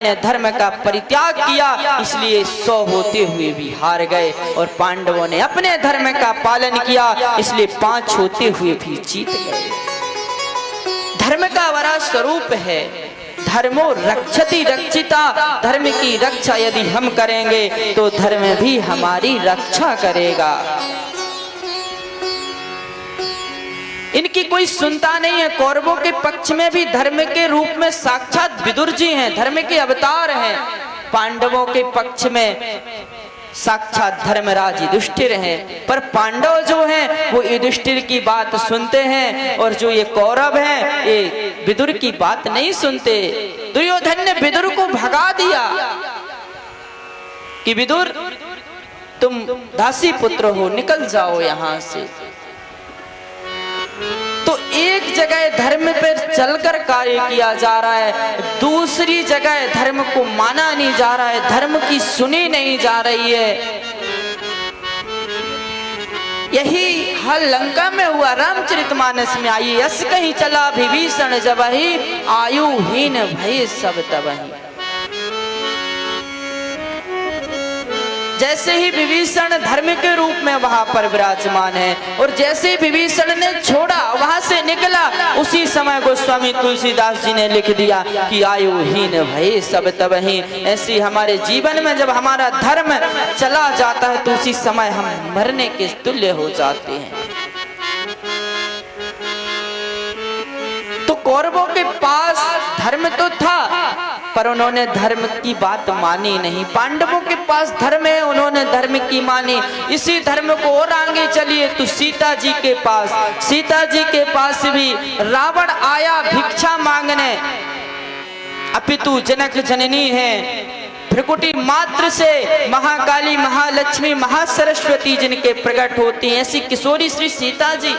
ने धर्म का परित्याग किया, इसलिए 100 होते हुए भी हार गए, और पांडवों ने अपने धर्म का पालन किया, इसलिए 5 होते हुए भी जीत गए। धर्म का बड़ा स्वरूप है, धर्मो रक्षति रक्षिता। धर्म की रक्षा यदि हम करेंगे तो धर्म भी हमारी रक्षा करेगा। इनकी कोई सुनता नहीं है। कौरवों के पक्ष में भी धर्म के रूप में साक्षात विदुर जी हैं, धर्म के अवतार हैं। पांडवों के पक्ष में साक्षात धर्मराज युधिष्ठिर हैं, पर पांडव जो हैं वो युधिष्ठिर की बात सुनते हैं, और जो ये कौरव हैं ये विदुर की बात नहीं सुनते। दुर्योधन ने विदुर को भगा दिया कि विदुर तुम दासी पुत्र हो, निकल जाओ यहां से। तो एक जगह धर्म पर चलकर कार्य किया जा रहा है, दूसरी जगह धर्म को माना नहीं जा रहा है, धर्म की सुनी नहीं जा रही है। यही हाल लंका में हुआ। रामचरितमानस में आई, यस कहीं चला विभीषण जबहि, आयुहीन भय सब तबहि। जैसे ही विभीषण धर्म के रूप में वहां पर विराजमान है, और जैसे ही विभीषण ने छोड़ा वहां से निकला, उसी समय गोस्वामी तुलसीदास जी ने लिख दिया कि आयुहीन भय सब तबहि। ऐसी हमारे जीवन में जब हमारा धर्म चला जाता है तो उसी समय हम मरने के तुल्य हो जाते हैं। तो कौरवों के पास धर्म तो था, पर उन्होंने धर्म की बात मानी नहीं। पांडवों के पास धर्म है, उन्होंने धर्म की मानी। इसी धर्म को और आगे चलिए तो सीता जी के पास, सीता जी के पास भी रावण आया भिक्षा मांगने। अपितु जनक जननी है, भ्रकुटी मात्र से महाकाली, महालक्ष्मी, महासरस्वती जिनके प्रकट होती हैं, ऐसी किशोरी श्री सीता जी।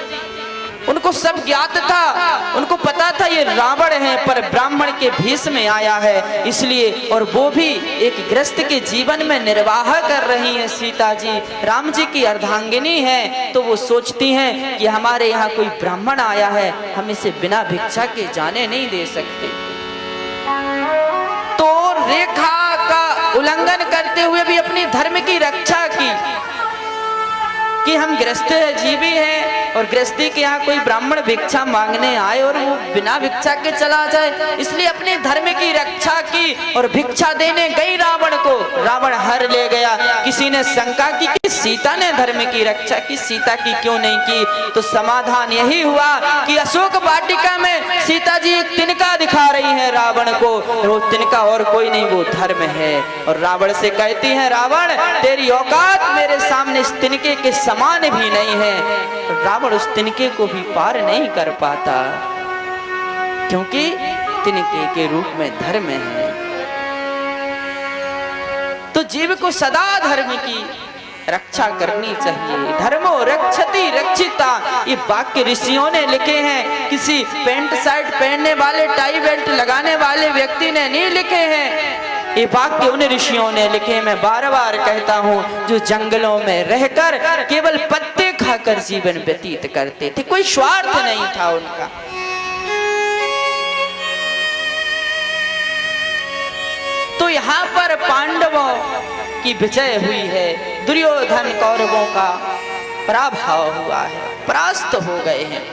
उनको सब ज्ञात था, उनको पता था ये रावण है, पर ब्राह्मण के भेष में आया है, इसलिए। और वो भी एक गृहस्थ के जीवन में निर्वाह कर रही है सीता जी, राम जी की अर्धांगिनी है। तो वो सोचती हैं कि हमारे यहाँ कोई ब्राह्मण आया है, हम इसे बिना भिक्षा के जाने नहीं दे सकते। तो रेखा का उल्लंघन करते हुए भी अपनी धर्म की रक्षा की कि हम गृहस्थ जीवी हैं, और गृहस्थी के यहाँ कोई ब्राह्मण भिक्षा मांगने आए और वो बिना भिक्षा के चला जाए, इसलिए अपने धर्म की रक्षा की और भिक्षा देने गई रावण को रावण हर ले गया। किसी ने शंका की कि सीता ने धर्म की रक्षा की, सीता की क्यों नहीं की? तो समाधान यही हुआ कि अशोक वाटिका में सीता जी एक तिनका दिखा रही है रावण को, वो तिनका और कोई नहीं, वो धर्म है। और रावण से कहती है, रावण तेरी औकात मेरे सामने इस तिनके के समान भी नहीं है। रावण उस तिनके को भी पार नहीं कर पाता, क्योंकि तिनके के रूप में धर्म है। तो जीव को सदा धर्म की रक्षा करनी चाहिए। धर्मो रक्षति रक्षिता, ये वाक्य ऋषियों ने लिखे हैं, किसी पेंट शर्ट पहनने वाले, टाई बेल्ट लगाने वाले व्यक्ति ने नहीं लिखे हैं। ये वाक्य उन ऋषियों ने लिखे। मैं बार बार कहता हूँ, जो जंगलों में रहकर केवल पत्ते खाकर जीवन व्यतीत करते थे, कोई स्वार्थ नहीं था उनका। तो यहाँ पर पांडवों की विजय हुई है, दुर्योधन कौरवों का पराभव हुआ है, परास्त हो गए हैं।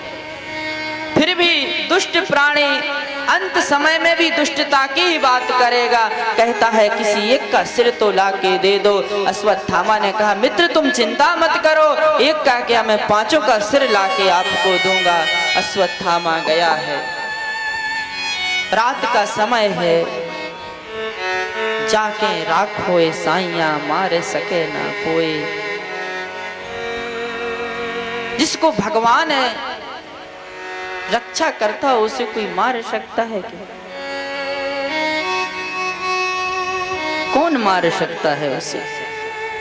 फिर भी दुष्ट प्राणी अंत समय में भी दुष्टता की ही बात करेगा। कहता है, किसी एक का सिर तो ला के दे दो। अश्वत्थामा ने कहा, मित्र तुम चिंता मत करो, एक का क्या, मैं 5 का सिर ला के आपको दूंगा। अश्वत्थामा गया है, रात का समय है, जाके राखोए साइया, मारे सके ना कोई। जिसको भगवान है रक्षा करता हो, उसे कोई मार सकता है क्या? कौन मार सकता है उसे?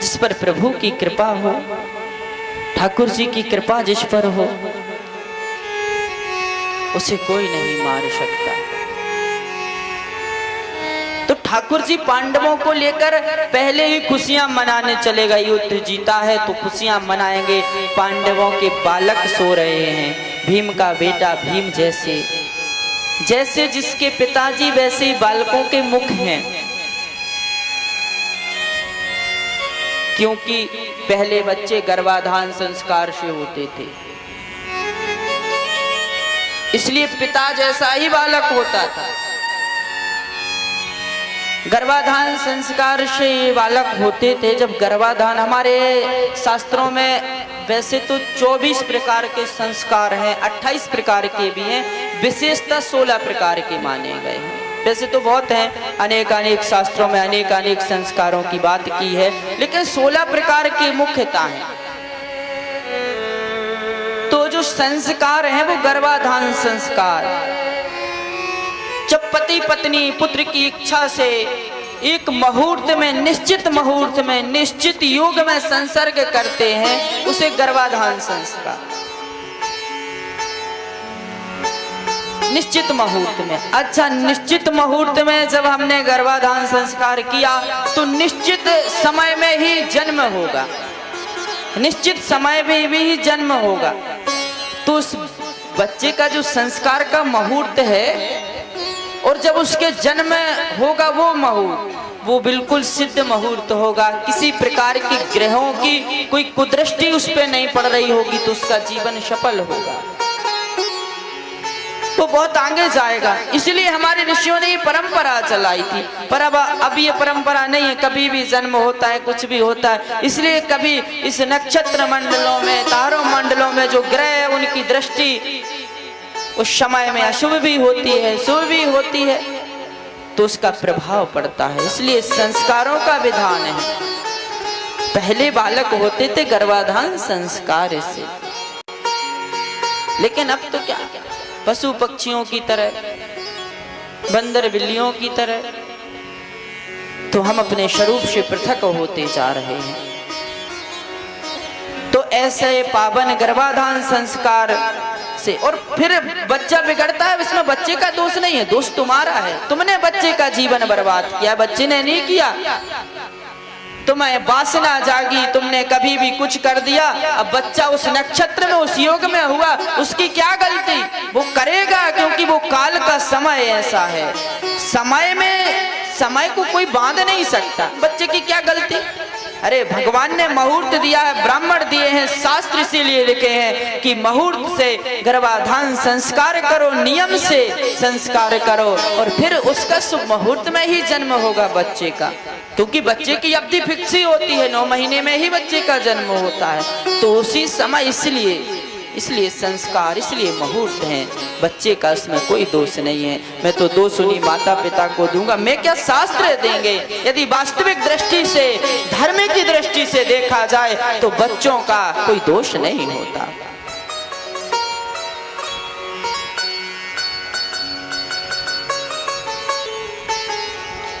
जिस पर प्रभु की कृपा हो, ठाकुर जी की कृपा जिस पर हो, उसे कोई नहीं मार सकता। तो ठाकुर जी पांडवों को लेकर पहले ही खुशियां मनाने चले गए। युद्ध जीता है तो खुशियां मनाएंगे। पांडवों के बालक सो रहे हैं, भीम का बेटा भीम जैसे, जैसे जिसके पिताजी वैसे ही बालकों के मुख हैं। क्योंकि पहले बच्चे गर्भाधान संस्कार से होते थे, इसलिए पिता जैसा ही बालक होता था। गर्भाधान संस्कार से ये बालक होते थे। जब गर्भाधान, हमारे शास्त्रों में वैसे तो 24 प्रकार के संस्कार हैं, 28 प्रकार के भी हैं, विशेषतः 16 प्रकार के माने गए हैं। वैसे तो बहुत हैं, अनेक अनेक शास्त्रों में अनेक अनेक संस्कारों की बात की है, लेकिन 16 प्रकार की मुख्यता है। तो जो संस्कार हैं वो गर्भाधान संस्कार, जब पति पत्नी पुत्र की इच्छा से एक मुहूर्त में, निश्चित मुहूर्त में, निश्चित योग में संसर्ग करते हैं, उसे गर्भाधान संस्कार। निश्चित मुहूर्त में, अच्छा निश्चित मुहूर्त में जब हमने गर्भाधान संस्कार किया तो निश्चित समय में ही जन्म होगा, निश्चित समय में भी जन्म होगा। तो उस बच्चे का जो संस्कार का मुहूर्त है और जब उसके जन्म होगा वो मुहूर्त, वो बिल्कुल सिद्ध मुहूर्त होगा। किसी प्रकार की ग्रहों की कोई कुदृष्टि उस पर नहीं पड़ रही होगी, तो उसका जीवन सफल होगा, वो बहुत आगे जाएगा। इसलिए हमारे ऋषियों ने ये परंपरा चलाई थी। पर अब ये परंपरा नहीं है, कभी भी जन्म होता है, कुछ भी होता है। इसलिए कभी इस नक्षत्र मंडलों में, तारों मंडलों में जो ग्रह, उनकी दृष्टि उस समय में अशुभ भी होती है, शुभ भी होती है, तो उसका प्रभाव पड़ता है। इसलिए संस्कारों का विधान है। पहले बालक होते थे गर्भाधान संस्कार से, लेकिन अब तो क्या, पशु पक्षियों की तरह, बंदर बिल्लियों की तरह, तो हम अपने स्वरूप से पृथक होते जा रहे हैं। तो ऐसे पावन गर्भाधान संस्कार से, और फिर बच्चा बिगड़ता है, इसमें बच्चे का दोष नहीं है, दोष तुम्हारा है। तुमने बच्चे का जीवन बर्बाद किया, बच्चे ने नहीं किया। तुम्हें वासना जागी, तुमने कभी भी कुछ कर दिया, अब बच्चा उस नक्षत्र में, उस योग में हुआ, उसकी क्या गलती, वो करेगा, क्योंकि वो काल का समय ऐसा है। समय में, समय को कोई बांध नहीं सकता। बच्चे की क्या गलती, अरे भगवान ने मुहूर्त दिया है, ब्राह्मण दिए हैं, शास्त्र इसीलिए लिखे हैं कि मुहूर्त से गर्भाधान संस्कार करो, नियम से संस्कार करो, और फिर उसका शुभ मुहूर्त में ही जन्म होगा बच्चे का, क्योंकि बच्चे की अवधि फिक्स ही होती है, 9 महीने में ही बच्चे का जन्म होता है। तो उसी समय, इसलिए संस्कार, इसलिए मुहूर्त हैं। बच्चे का इसमें कोई दोष नहीं है। मैं तो दोष उन्हीं माता पिता को दूंगा, मैं क्या शास्त्र देंगे। यदि वास्तविक दृष्टि से, धर्म की दृष्टि से देखा जाए तो बच्चों का कोई दोष नहीं होता।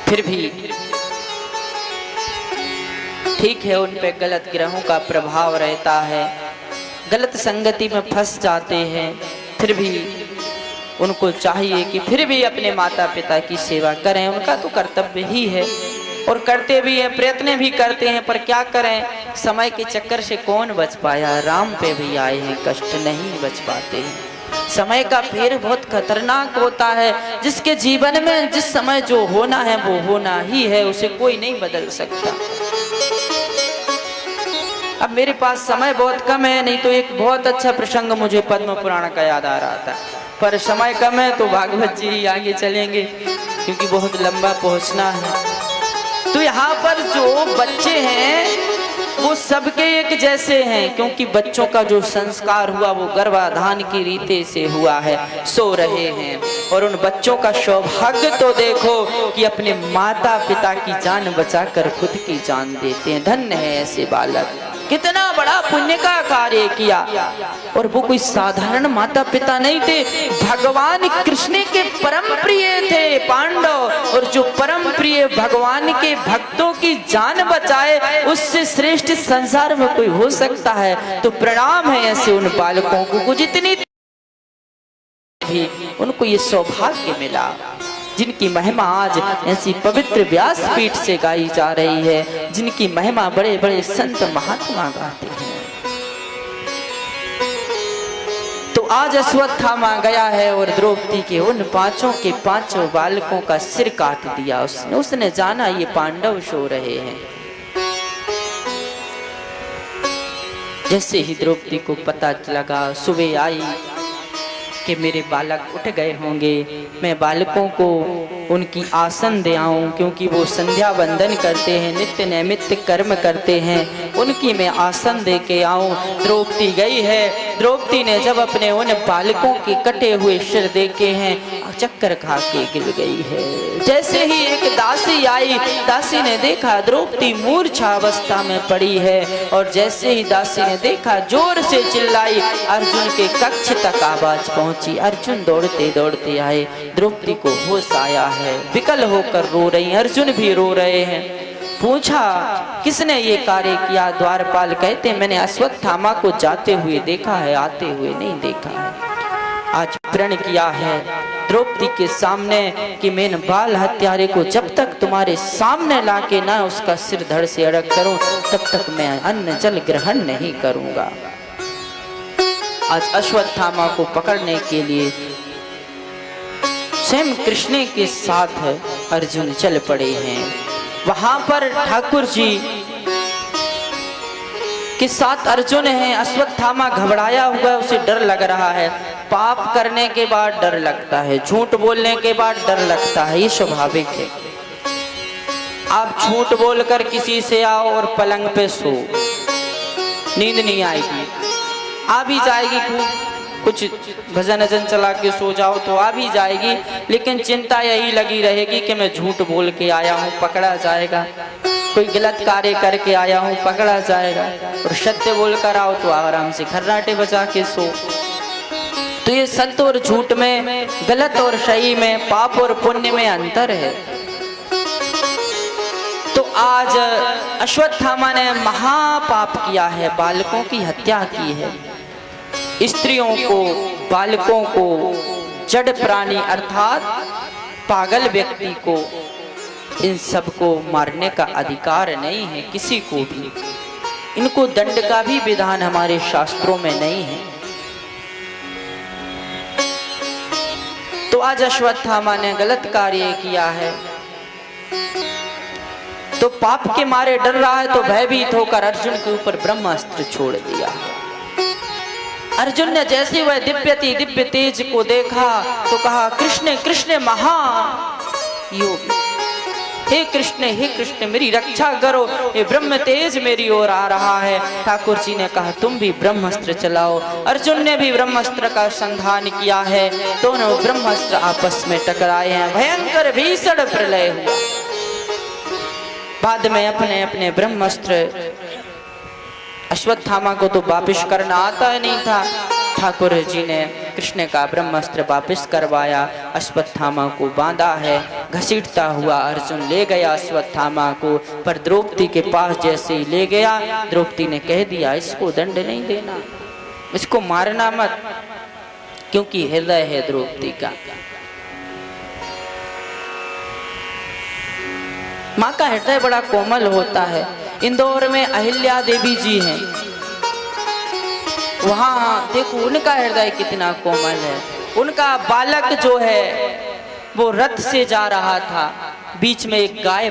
फिर भी ठीक है, उन पे गलत ग्रहों का प्रभाव रहता है, गलत संगति में फंस जाते हैं। फिर भी उनको चाहिए कि फिर भी अपने माता पिता की सेवा करें, उनका तो कर्तव्य ही है, और करते भी हैं, प्रयत्न भी करते हैं। पर क्या करें, समय के चक्कर से कौन बच पाया। राम पे भी आए हैं कष्ट, नहीं बच पाते हैं। समय का फेर बहुत खतरनाक होता है। जिसके जीवन में जिस समय जो होना है वो होना ही है, उसे कोई नहीं बदल सकता। अब मेरे पास समय बहुत कम है, नहीं तो एक बहुत अच्छा प्रसंग मुझे पद्म पुराण का याद आ रहा था, पर समय कम है तो भागवत जी ही आगे चलेंगे, क्योंकि बहुत लंबा पहुंचना है। तो यहाँ पर जो बच्चे हैं वो सबके एक जैसे हैं, क्योंकि बच्चों का जो संस्कार हुआ वो गर्भाधान की रीति से हुआ है, सो रहे हैं। और उन बच्चों का सौभाग्य तो देखो कि अपने माता पिता की जान बचाकर खुद की जान देते हैं। धन्य है ऐसे बालक, कितना बड़ा पुण्य का कार्य किया। और वो कोई साधारण माता पिता नहीं थे, भगवान कृष्ण के परम प्रिय थे पांडव, और जो परम प्रिय भगवान के भक्तों की जान बचाए, उससे श्रेष्ठ संसार में कोई हो सकता है। तो प्रणाम है ऐसे उन बालकों को, जितनी भी उनको ये सौभाग्य मिला, जिनकी महिमा आज ऐसी पवित्र व्यासपीठ से गाई जा रही है, जिनकी महिमा बड़े बड़े संत महात्मा गाते हैं। तो आज अश्वत्थामा गया है और द्रौपदी के उन पांचों के पांचों बालकों का सिर काट दिया उसने। उसने जाना ये पांडव सो रहे हैं। जैसे ही द्रौपदी को पता लगा, सुबह आई कि मेरे बालक उठ गए होंगे, मैं बालकों को उनकी आसन दे आऊं, क्योंकि वो संध्या वंदन करते हैं, नित्य नैमित्य कर्म करते हैं, उनकी मैं आसन दे के आऊं। द्रौपदी गई है। द्रौपदी ने जब अपने उन बालकों के कटे हुए सिर देखे हैं, चक्कर खा के गिर गई है। जैसे ही एक दासी आई, दासी ने देखा द्रौपदी मूर्छा अवस्था में पड़ी है, और जैसे ही दासी ने देखा जोर से चिल्लाई, अर्जुन के कक्ष तक आवाज पहुंची। अर्जुन दौड़ते दौड़ते आए, द्रौपदी को होश आया है, विकल होकर रो रही, अर्जुन भी रो रहे हैं। पूछा किसने ये कार्य किया? द्वारपाल कहते मैंने अश्वत्थामा को जाते हुए देखा है, आते हुए नहीं देखा है। आज प्रण किया है द्रौपदी के सामने कि मैं बाल हत्यारे को जब तक तुम्हारे सामने लाके ना उसका सिर धड़ से अड़क करूं, तब तक मैं अन्न जल ग्रहण नहीं करूंगा। आज अश्वत्थामा को पकड़ने के लिए स्वयं कृष्ण के साथ अर्जुन चल पड़े हैं। वहां पर ठाकुर जी के साथ अर्जुन है। अश्वत्थामा घबराया हुआ, उसे डर लग रहा है। पाप करने के बाद डर लगता है, झूठ बोलने के बाद डर लगता है, ये स्वाभाविक है। आप झूठ बोलकर किसी से आओ और पलंग पे सो, नींद नहीं आएगी, आ भी जाएगी, कुछ भजन अजन चला के सो जाओ तो आ भी जाएगी, लेकिन चिंता यही लगी रहेगी कि मैं झूठ बोल के आया हूँ, पकड़ा जाएगा, कोई गलत कार्य करके आया हूँ, पकड़ा जाएगा। और सत्य बोलकर आओ तो आराम से खर्राटे बजा के सो। तो ये सत्य और झूठ में, गलत और सही में, पाप और पुण्य में अंतर है। तो आज अश्वत्थामा ने महापाप किया है, बालकों की हत्या की है। स्त्रियों को, बालकों को, जड़ प्राणी अर्थात पागल व्यक्ति को, इन सबको मारने का अधिकार नहीं है किसी को भी। इनको दंड का भी विधान हमारे शास्त्रों में नहीं है। तो आज अश्वत्थामा ने गलत कार्य किया है, तो पाप के मारे डर रहा है, तो भयभीत होकर अर्जुन के ऊपर ब्रह्मास्त्र छोड़ दिया। अर्जुन ने जैसे वह दिव्य तेज को देखा तो कहा कृष्ण कृष्ण महायोगी, हे कृष्ण मेरी रक्षा करो, ये ब्रह्म तेज मेरी ओर आ रहा है। ठाकुर जी ने कहा तुम भी ब्रह्मास्त्र चलाओ। अर्जुन ने भी ब्रह्मास्त्र का संधान किया है, दोनों ब्रह्मास्त्र आपस में टकराए हैं, भयंकर भीषण प्रलय हुआ। बाद में अपने अपने ब्रह्मास्त्र, अश्वत्थामा को तो वापिस करना आता ही नहीं था, ठाकुर जी ने कृष्ण का ब्रह्मास्त्र वापिस करवाया, अश्वत्थामा को बांधा है। घसीटता हुआ अर्जुन ले गया अश्वत्थामा को, पर द्रौपदी के पास जैसे ही ले गया, द्रौपदी ने कह दिया इसको दंड नहीं देना, इसको मारना मत, क्योंकि हृदय है द्रौपदी का। माँ का हृदय बड़ा कोमल होता है। इंदौर में अहिल्या देवी जी हैं, वहाँ देखो उनका हृदय कितना कोमल है। उनका बालक जो है वो रथ से जा रहा था, बीच में एक गाय